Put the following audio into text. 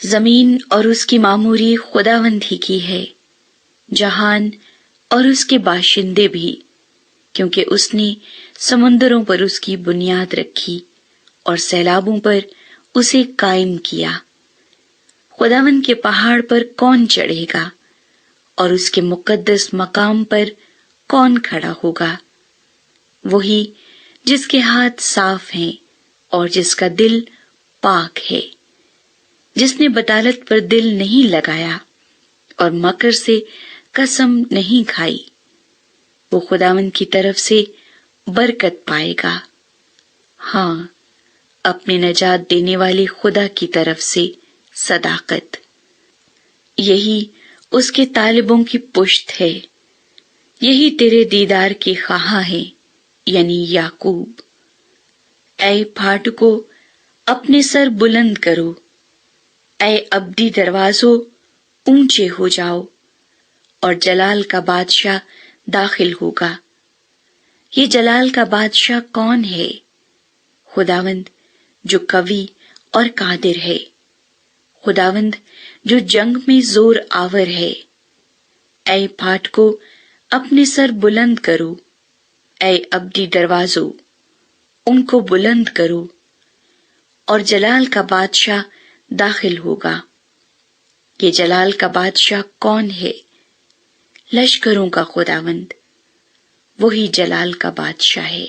زمین اور اس کی معموری خداوند ہی کی ہے، جہان اور اس کے باشندے بھی، کیونکہ اس نے سمندروں پر اس کی بنیاد رکھی اور سیلابوں پر اسے قائم کیا۔ خداوند کے پہاڑ پر کون چڑھے گا اور اس کے مقدس مقام پر کون کھڑا ہوگا؟ وہی جس کے ہاتھ صاف ہیں اور جس کا دل پاک ہے، جس نے بطالت پر دل نہیں لگایا اور مکر سے قسم نہیں کھائی، وہ خداوند کی طرف سے برکت پائے گا، ہاں، اپنے نجات دینے والے خدا کی طرف سے صداقت۔ یہی اس کے طالبوں کی پشت ہے، یہی تیرے دیدار کے خواہاں ہیں، یعنی یعقوب۔ اے پھاٹکو، اپنے سر بلند کرو، اے ابدی دروازوں اونچے ہو جاؤ، اور جلال کا بادشاہ داخل ہوگا۔ یہ جلال کا بادشاہ کون ہے؟ خداوند جو قوی اور قادر ہے، خداوند جو جنگ میں زور آور ہے۔ اے پھاٹکو، اپنے سر بلند کرو، اے ابدی دروازوں ان کو بلند کرو، اور جلال کا بادشاہ داخل ہوگا۔ یہ جلال کا بادشاہ کون ہے؟ لشکروں کا خداوند، وہی جلال کا بادشاہ ہے۔